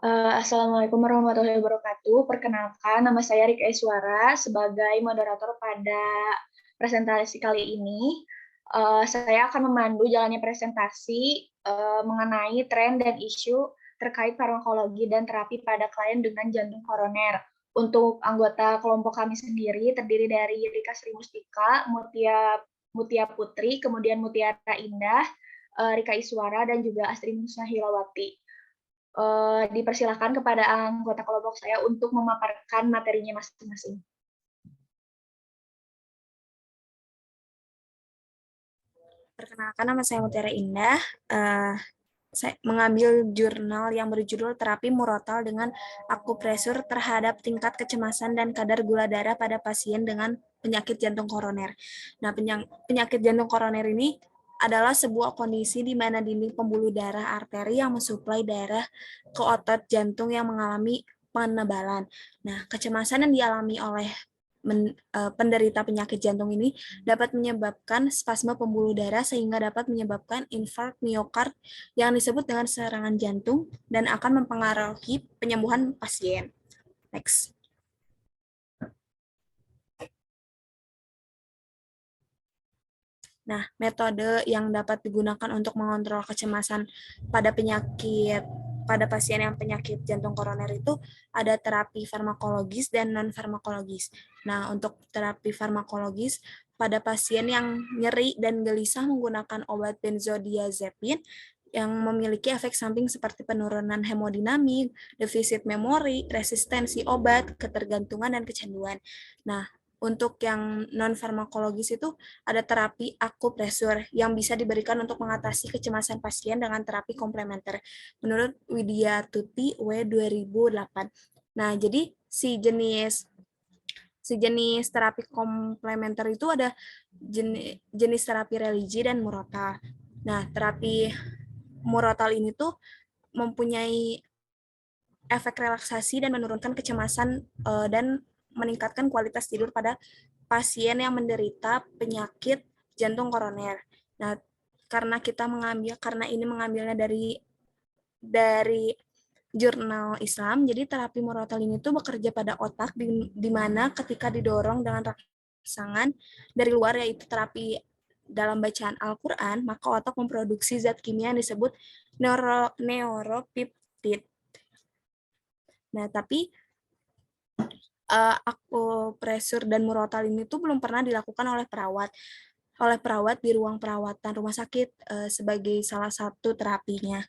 Assalamualaikum warahmatullahi wabarakatuh. Perkenalkan, nama saya Rika Iswara sebagai moderator pada presentasi kali ini. Saya akan memandu jalannya presentasi mengenai tren dan isu terkait farmakologi dan terapi pada klien dengan jantung koroner. Untuk anggota kelompok kami sendiri terdiri dari Rika Sri Mustika, Mutia Putri, kemudian Mutiara Indah, Rika Iswara, dan juga Astri Musnahilawati. Dipersilakan kepada anggota kelompok saya untuk memaparkan materinya masing-masing. Perkenalkan, nama saya Mutiara Indah. Saya mengambil jurnal yang berjudul Terapi Murotal dengan Akupresur terhadap tingkat kecemasan dan kadar gula darah pada pasien dengan penyakit jantung koroner. Nah, penyakit jantung koroner ini adalah sebuah kondisi di mana dinding pembuluh darah arteri yang mensuplai darah ke otot jantung yang mengalami penebalan. Nah, kecemasan yang dialami oleh penderita penyakit jantung ini dapat menyebabkan spasme pembuluh darah sehingga dapat menyebabkan infark miokard yang disebut dengan serangan jantung dan akan mempengaruhi penyembuhan pasien. Next. Nah, metode yang dapat digunakan untuk mengontrol kecemasan pada pasien yang penyakit jantung koroner itu ada terapi farmakologis dan non-farmakologis. Nah, untuk terapi farmakologis pada pasien yang nyeri dan gelisah menggunakan obat benzodiazepin yang memiliki efek samping seperti penurunan hemodinamik, defisit memori, resistensi obat, ketergantungan, dan kecanduan. Nah, untuk yang non-farmakologis itu ada terapi akupresur yang bisa diberikan untuk mengatasi kecemasan pasien dengan terapi komplementer menurut Widya Tuti W 2008. Nah, jadi si jenis terapi komplementer itu ada jenis terapi religi dan murotal. Nah, terapi murotal ini tuh mempunyai efek relaksasi dan menurunkan kecemasan dan meningkatkan kualitas tidur pada pasien yang menderita penyakit jantung koroner. Nah, karena ini mengambilnya dari jurnal Islam, jadi terapi murotal ini tuh bekerja pada otak di mana ketika didorong dengan rangsangan dari luar yaitu terapi dalam bacaan Al-Quran, maka otak memproduksi zat kimia yang disebut neuropeptide. Nah, tapi akupresur dan murotal ini tuh belum pernah dilakukan oleh perawat di ruang perawatan rumah sakit sebagai salah satu terapinya.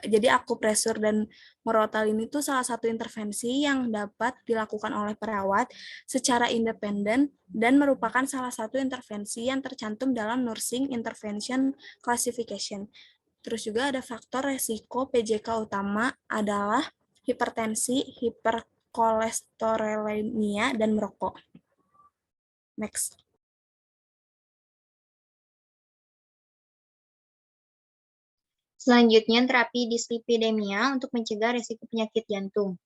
Jadi akupresur dan murotal ini tuh salah satu intervensi yang dapat dilakukan oleh perawat secara independen dan merupakan salah satu intervensi yang tercantum dalam Nursing Intervention Classification. Terus juga ada faktor resiko PJK utama adalah hipertensi, hiperkolesterolemia, dan merokok. Next. Selanjutnya, terapi dislipidemia untuk mencegah risiko penyakit jantung.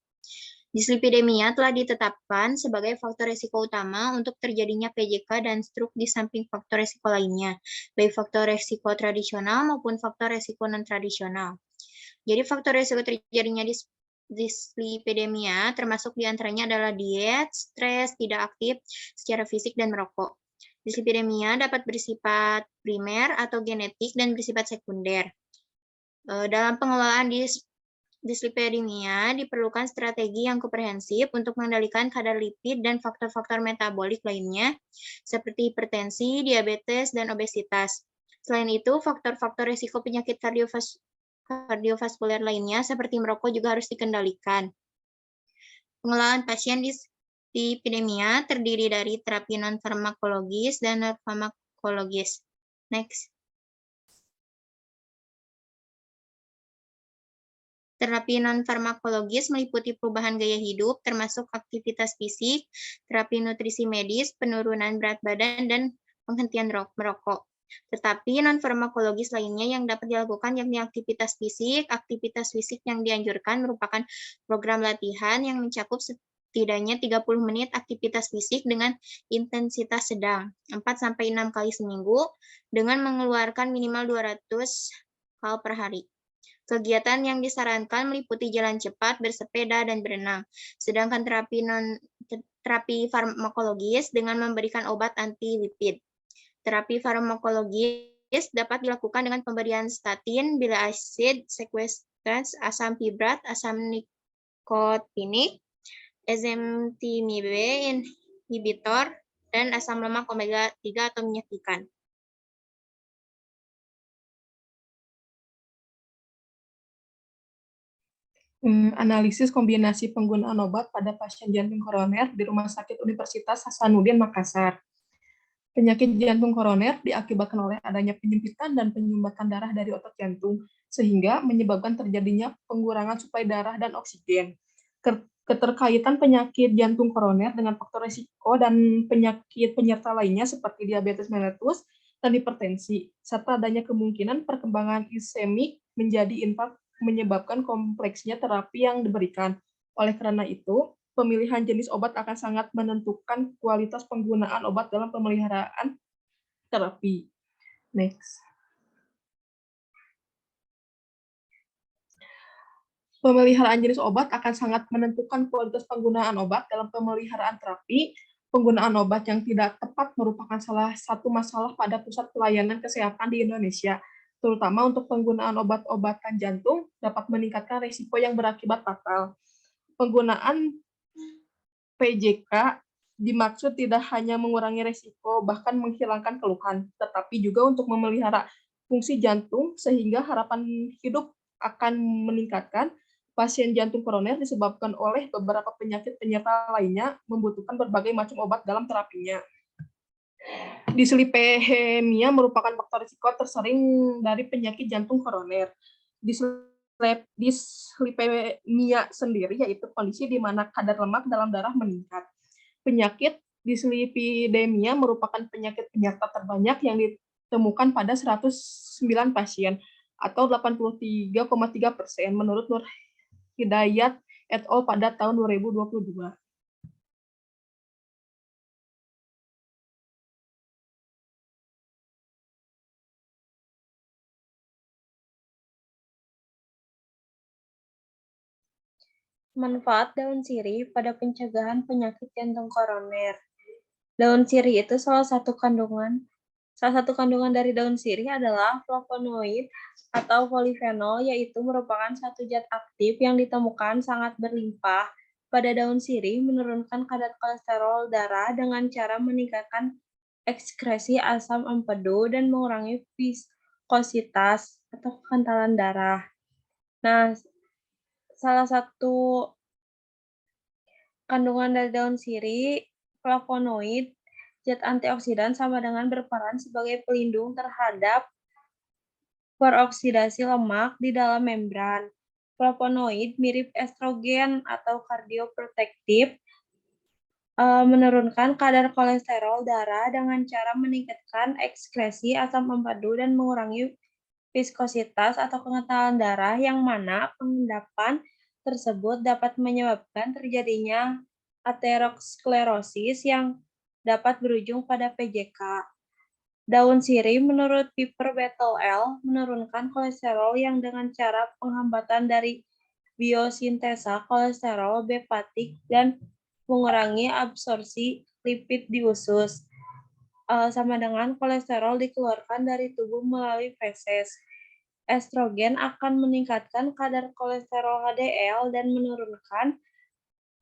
Dislipidemia telah ditetapkan sebagai faktor risiko utama untuk terjadinya PJK dan stroke di samping faktor risiko lainnya, baik faktor risiko tradisional maupun faktor risiko non-tradisional. Jadi faktor risiko terjadinya dislipidemia termasuk diantaranya adalah diet, stres, tidak aktif secara fisik, dan merokok. Dislipidemia dapat bersifat primer atau genetik dan bersifat sekunder. Dalam pengelolaan dislipidemia diperlukan strategi yang komprehensif untuk mengendalikan kadar lipid dan faktor-faktor metabolik lainnya seperti hipertensi, diabetes, dan obesitas. Selain itu, faktor-faktor risiko penyakit kardiovaskuler lainnya seperti merokok juga harus dikendalikan. Pengelolaan pasien dislipidemia terdiri dari terapi non-farmakologis dan non-farmakologis. Next. Terapi non-farmakologis meliputi perubahan gaya hidup, termasuk aktivitas fisik, terapi nutrisi medis, penurunan berat badan, dan penghentian merokok. Tetapi non-farmakologis lainnya yang dapat dilakukan yakni aktivitas fisik yang dianjurkan merupakan program latihan yang mencakup setidaknya 30 menit aktivitas fisik dengan intensitas sedang, 4-6 kali seminggu, dengan mengeluarkan minimal 200 kal per hari. Kegiatan yang disarankan meliputi jalan cepat, bersepeda, dan berenang. Sedangkan terapi farmakologis dengan memberikan obat anti-lipid. Terapi farmakologis dapat dilakukan dengan pemberian statin, bile acid, sequestrans, asam fibrat, asam nikotinik, ezetimibe inhibitor, dan asam lemak omega 3 atau minyak ikan. Analisis kombinasi penggunaan obat pada pasien jantung koroner di Rumah Sakit Universitas Hasanuddin Makassar. Penyakit jantung koroner diakibatkan oleh adanya penyempitan dan penyumbatan darah dari otot jantung, sehingga menyebabkan terjadinya pengurangan suplai darah dan oksigen. Keterkaitan penyakit jantung koroner dengan faktor risiko dan penyakit penyerta lainnya seperti diabetes mellitus dan hipertensi, serta adanya kemungkinan perkembangan iskemik menjadi infark menyebabkan kompleksnya terapi yang diberikan. Oleh karena itu, pemilihan jenis obat akan sangat menentukan kualitas penggunaan obat dalam pemeliharaan terapi. Next. Pemeliharaan jenis obat akan sangat menentukan kualitas penggunaan obat dalam pemeliharaan terapi. Penggunaan obat yang tidak tepat merupakan salah satu masalah pada pusat pelayanan kesehatan di Indonesia, terutama untuk penggunaan obat-obatan jantung dapat meningkatkan risiko yang berakibat fatal. Penggunaan PJK dimaksud tidak hanya mengurangi risiko, bahkan menghilangkan keluhan, tetapi juga untuk memelihara fungsi jantung sehingga harapan hidup akan meningkatkan. Pasien jantung koroner disebabkan oleh beberapa penyakit penyerta lainnya membutuhkan berbagai macam obat dalam terapinya. Dislipidemia merupakan faktor risiko tersering dari penyakit jantung koroner. Dislipidemia sendiri yaitu kondisi di mana kadar lemak dalam darah meningkat. Penyakit dislipidemia merupakan penyakit penyerta terbanyak yang ditemukan pada 109 pasien atau 83,3% menurut Nur Hidayat et al. Pada tahun 2022. Manfaat daun sirih pada pencegahan penyakit jantung koroner. Daun sirih itu salah satu kandungan dari daun sirih adalah flavonoid atau polifenol, yaitu merupakan satu zat aktif yang ditemukan sangat berlimpah pada daun sirih, menurunkan kadar kolesterol darah dengan cara meningkatkan ekskresi asam empedu dan mengurangi viskositas atau kekentalan darah. Nah, salah satu kandungan dari daun sirih, flavonoid, zat antioksidan sama dengan berperan sebagai pelindung terhadap peroksidasi lemak di dalam membran. Flavonoid mirip estrogen atau kardioprotektif, menurunkan kadar kolesterol darah dengan cara meningkatkan ekskresi asam empedu dan mengurangi viskositas atau kekentalan darah, yang mana pengendapan tersebut dapat menyebabkan terjadinya aterosklerosis yang dapat berujung pada PJK. Daun sirih menurut Piper Betel L. menurunkan kolesterol yang dengan cara penghambatan dari biosintesa kolesterol hepatik dan mengurangi absorpsi lipid di usus, sama dengan kolesterol dikeluarkan dari tubuh melalui feses. Estrogen akan meningkatkan kadar kolesterol HDL dan menurunkan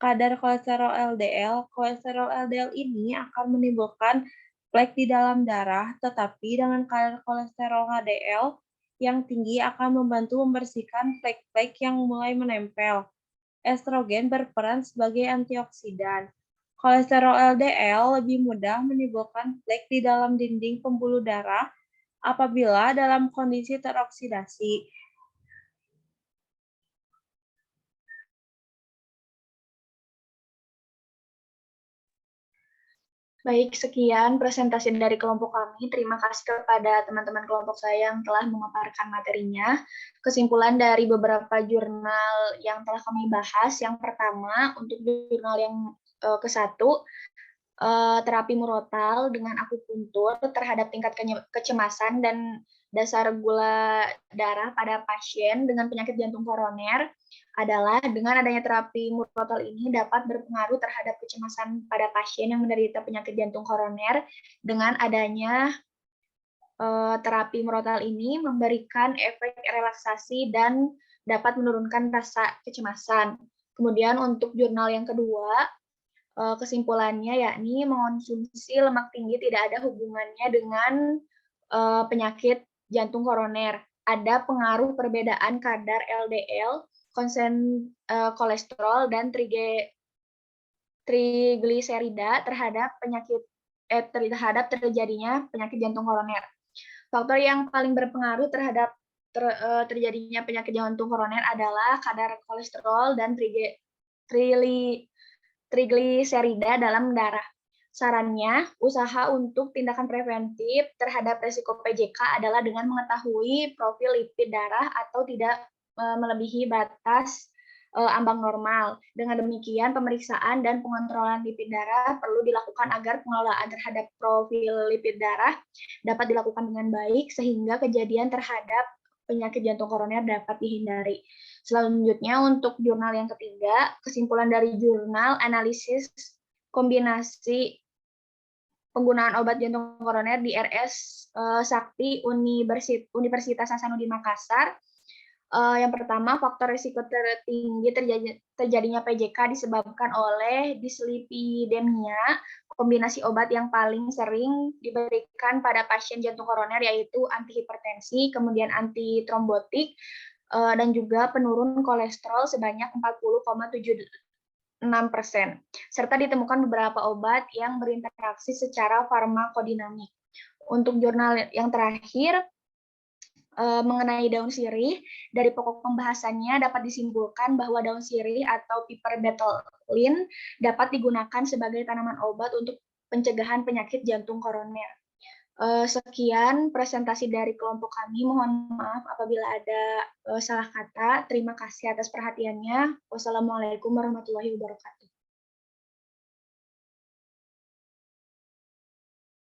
kadar kolesterol LDL. Kolesterol LDL ini akan menimbulkan plak di dalam darah, tetapi dengan kadar kolesterol HDL yang tinggi akan membantu membersihkan plak-plak yang mulai menempel. Estrogen berperan sebagai antioksidan. Kolesterol LDL lebih mudah menimbulkan plak di dalam dinding pembuluh darah apabila dalam kondisi teroksidasi. Baik, sekian presentasi dari kelompok kami. Terima kasih kepada teman-teman kelompok saya yang telah memaparkan materinya. Kesimpulan dari beberapa jurnal yang telah kami bahas, yang pertama, untuk jurnal yang ke-1, terapi murotal dengan akupuntur terhadap tingkat kecemasan dan dasar gula darah pada pasien dengan penyakit jantung koroner adalah dengan adanya terapi murotal ini dapat berpengaruh terhadap kecemasan pada pasien yang menderita penyakit jantung koroner. Dengan adanya terapi murotal ini memberikan efek relaksasi dan dapat menurunkan rasa kecemasan. Kemudian untuk jurnal yang kedua, kesimpulannya yakni mengonsumsi lemak tinggi tidak ada hubungannya dengan penyakit jantung koroner. Ada pengaruh perbedaan kadar LDL, kolesterol, dan trigliserida terhadap terjadinya penyakit jantung koroner. Faktor yang paling berpengaruh terhadap terjadinya penyakit jantung koroner adalah kadar kolesterol dan trigliserida dalam darah. Sarannya, usaha untuk tindakan preventif terhadap resiko PJK adalah dengan mengetahui profil lipid darah atau tidak melebihi batas ambang normal. Dengan demikian, pemeriksaan dan pengontrolan lipid darah perlu dilakukan agar pengelolaan terhadap profil lipid darah dapat dilakukan dengan baik sehingga kejadian terhadap penyakit jantung koroner dapat dihindari. Selanjutnya untuk jurnal yang ketiga, kesimpulan dari jurnal analisis kombinasi penggunaan obat jantung koroner di RS Sakti Universitas Hasanuddin Makassar. Yang pertama, faktor risiko tertinggi terjadinya PJK disebabkan oleh dislipidemia, kombinasi obat yang paling sering diberikan pada pasien jantung koroner yaitu antihipertensi, kemudian antitrombotik, dan juga penurun kolesterol sebanyak 40,76%. Serta ditemukan beberapa obat yang berinteraksi secara farmakodinamik. Untuk jurnal yang terakhir, mengenai daun sirih, dari pokok pembahasannya dapat disimpulkan bahwa daun sirih atau piperbetalin dapat digunakan sebagai tanaman obat untuk pencegahan penyakit jantung koroner. Sekian presentasi dari kelompok kami. Mohon maaf apabila ada salah kata. Terima kasih atas perhatiannya. Wassalamualaikum warahmatullahi wabarakatuh.